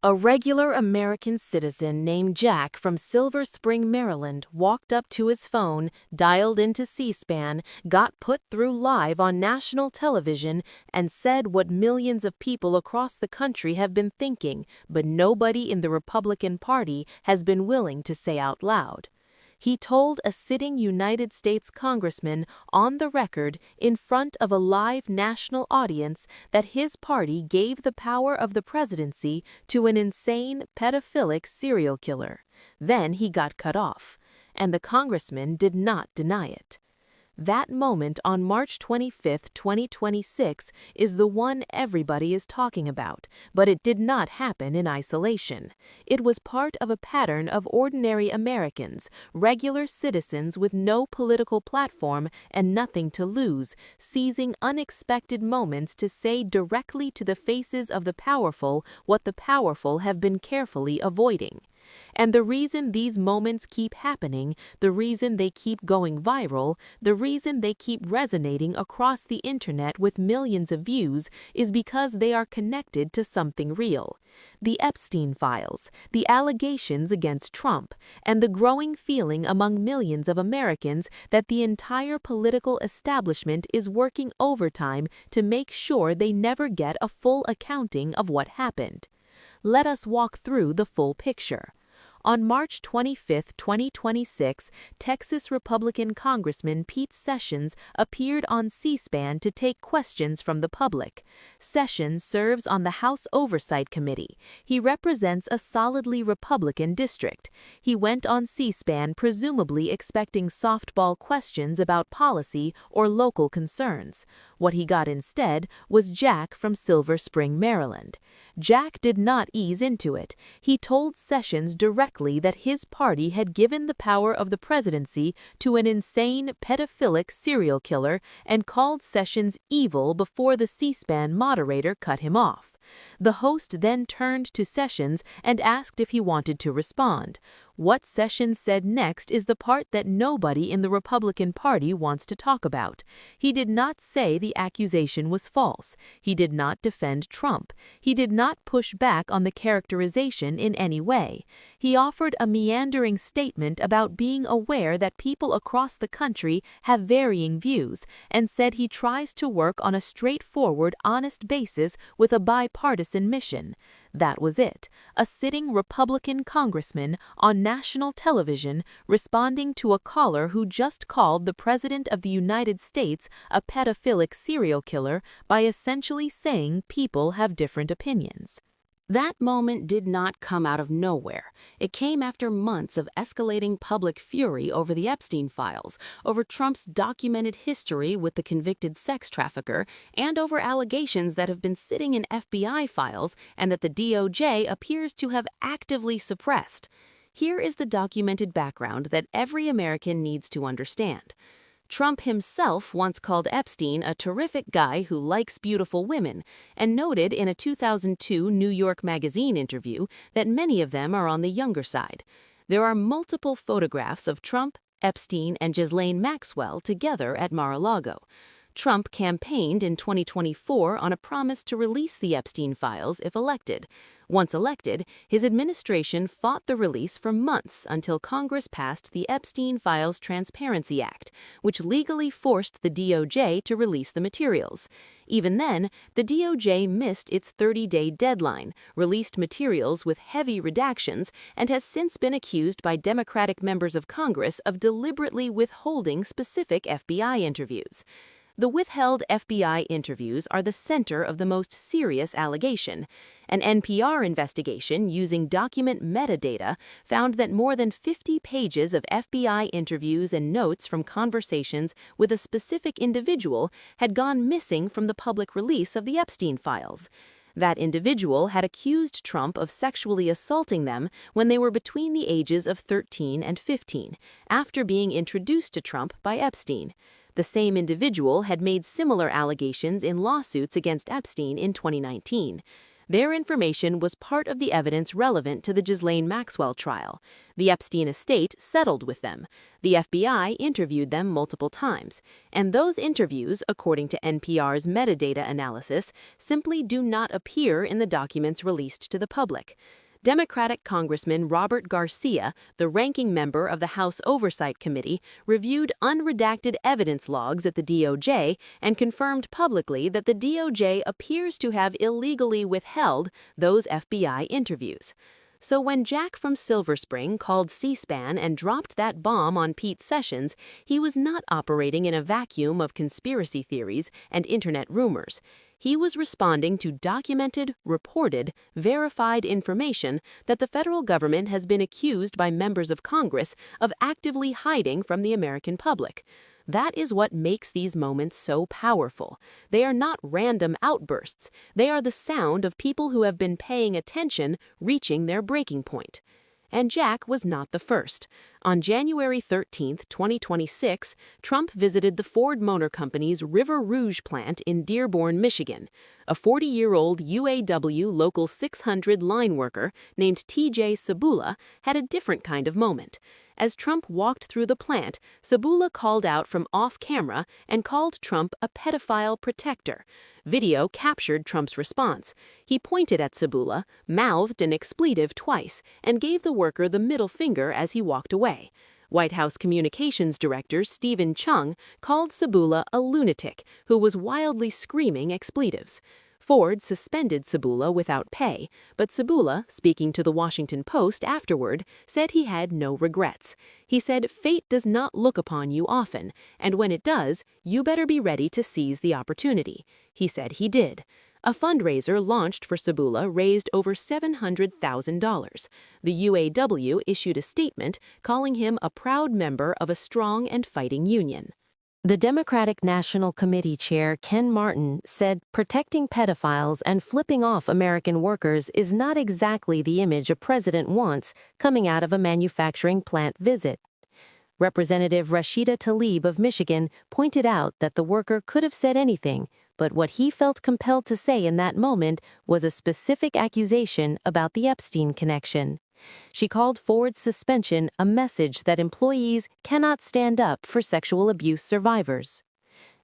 A regular American citizen named Jack from Silver Spring, Maryland, walked up to his phone, dialed into C-SPAN, got put through live on national television, and said what millions of people across the country have been thinking, but nobody in the Republican Party has been willing to say out loud. He told a sitting United States Congressman on the record in front of a live national audience that his party gave the power of the presidency to an insane, pedophilic serial killer. Then he got cut off, and the congressman did not deny it. That moment on March 25, 2026 is the one everybody is talking about, but it did not happen in isolation. It was part of a pattern of ordinary Americans, regular citizens with no political platform and nothing to lose, seizing unexpected moments to say directly to the faces of the powerful what the powerful have been carefully avoiding. And the reason these moments keep happening, the reason they keep going viral, the reason they keep resonating across the internet with millions of views is because they are connected to something real. The Epstein files, the allegations against Trump, and the growing feeling among millions of Americans that the entire political establishment is working overtime to make sure they never get a full accounting of what happened. Let us walk through the full picture. On March 25, 2026, Texas Republican Congressman Pete Sessions appeared on C-SPAN to take questions from the public. Sessions serves on the House Oversight Committee. He represents a solidly Republican district. He went on C-SPAN presumably expecting softball questions about policy or local concerns. What he got instead was Jack from Silver Spring, Maryland. Jack did not ease into it. He told Sessions directly that his party had given the power of the presidency to an insane, pedophilic serial killer and called Sessions evil before the C-SPAN moderator cut him off. The host then turned to Sessions and asked if he wanted to respond. What Sessions said next is the part that nobody in the Republican Party wants to talk about. He did not say the accusation was false. He did not defend Trump. He did not push back on the characterization in any way. He offered a meandering statement about being aware that people across the country have varying views and said he tries to work on a straightforward, honest basis with a bipartisan mission. That was it, a sitting Republican congressman on national television responding to a caller who just called the President of the United States a pedophilic serial killer by essentially saying people have different opinions. That moment did not come out of nowhere. It came after months of escalating public fury over the Epstein files, over Trump's documented history with the convicted sex trafficker, and over allegations that have been sitting in FBI files and that the DOJ appears to have actively suppressed. Here is the documented background that every American needs to understand. Trump himself once called Epstein a terrific guy who likes beautiful women, and noted in a 2002 New York Magazine interview that many of them are on the younger side. There are multiple photographs of Trump, Epstein, and Ghislaine Maxwell together at Mar-a-Lago. Trump campaigned in 2024 on a promise to release the Epstein files if elected. Once elected, his administration fought the release for months until Congress passed the Epstein Files Transparency Act, which legally forced the DOJ to release the materials. Even then, the DOJ missed its 30-day deadline, released materials with heavy redactions, and has since been accused by Democratic members of Congress of deliberately withholding specific FBI interviews. The withheld FBI interviews are the center of the most serious allegation. An NPR investigation using document metadata found that more than 50 pages of FBI interviews and notes from conversations with a specific individual had gone missing from the public release of the Epstein files. That individual had accused Trump of sexually assaulting them when they were between the ages of 13 and 15, after being introduced to Trump by Epstein. The same individual had made similar allegations in lawsuits against Epstein in 2019. Their information was part of the evidence relevant to the Ghislaine Maxwell trial. The Epstein estate settled with them. The FBI interviewed them multiple times. And those interviews, according to NPR's metadata analysis, simply do not appear in the documents released to the public. Democratic Congressman Robert Garcia, the ranking member of the House Oversight Committee, reviewed unredacted evidence logs at the DOJ and confirmed publicly that the DOJ appears to have illegally withheld those FBI interviews. So when Jack from Silver Spring called C-SPAN and dropped that bomb on Pete Sessions, he was not operating in a vacuum of conspiracy theories and internet rumors. He was responding to documented, reported, verified information that the federal government has been accused by members of Congress of actively hiding from the American public. That is what makes these moments so powerful. They are not random outbursts. They are the sound of people who have been paying attention reaching their breaking point. And Jack was not the first. On January 13, 2026, Trump visited the Ford Motor Company's River Rouge plant in Dearborn, Michigan. A 40-year-old UAW Local 600 line worker named TJ Sabula had a different kind of moment. As Trump walked through the plant, Sabula called out from off-camera and called Trump a pedophile protector. Video captured Trump's response. He pointed at Sabula, mouthed an expletive twice, and gave the worker the middle finger as he walked away. White House Communications Director Stephen Chung called Sabula a lunatic who was wildly screaming expletives. Ford suspended Sabula without pay, but Sabula, speaking to the Washington Post afterward, said he had no regrets. He said, "Fate does not look upon you often, and when it does, you better be ready to seize the opportunity." He said he did. A fundraiser launched for Sabula raised over $700,000. The UAW issued a statement calling him a proud member of a strong and fighting union. The Democratic National Committee Chair Ken Martin said protecting pedophiles and flipping off American workers is not exactly the image a president wants coming out of a manufacturing plant visit. Representative Rashida Tlaib of Michigan pointed out that the worker could have said anything, but what he felt compelled to say in that moment was a specific accusation about the Epstein connection. She called Ford's suspension a message that employees cannot stand up for sexual abuse survivors.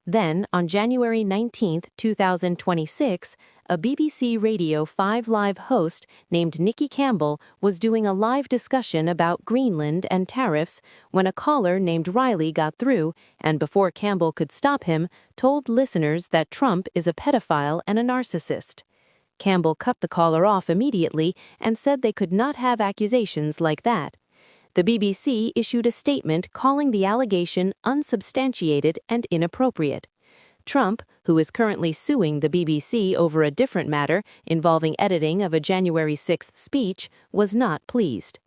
Then, on January 19, 2026, a BBC Radio 5 Live host named Nikki Campbell was doing a live discussion about Greenland and tariffs when a caller named Riley got through and, before Campbell could stop him, told listeners that Trump is a pedophile and a narcissist. Campbell cut the caller off immediately and said they could not have accusations like that. The BBC issued a statement calling the allegation unsubstantiated and inappropriate. Trump, who is currently suing the BBC over a different matter involving editing of a January 6th speech, was not pleased.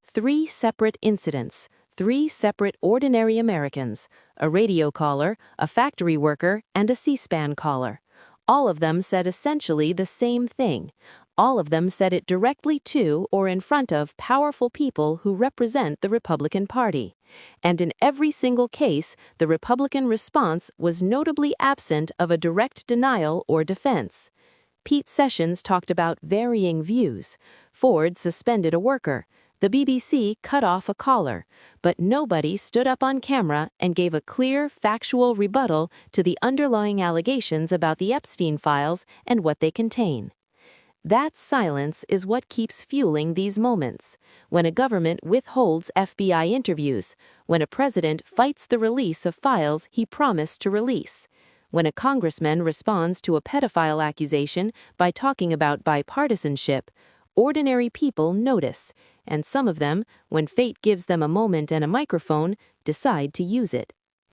3 separate incidents, 3 separate ordinary Americans, a radio caller, a factory worker, and a C-SPAN caller. All of them said essentially the same thing. All of them said it directly to or in front of powerful people who represent the Republican Party. And in every single case, the Republican response was notably absent of a direct denial or defense. Pete Sessions talked about varying views. Ford suspended a worker. The BBC cut off a caller, but nobody stood up on camera and gave a clear, factual rebuttal to the underlying allegations about the Epstein files and what they contain. That silence is what keeps fueling these moments. When a government withholds FBI interviews, when a president fights the release of files he promised to release, when a congressman responds to a pedophile accusation by talking about bipartisanship, ordinary people notice, and some of them, when fate gives them a moment and a microphone, decide to use it.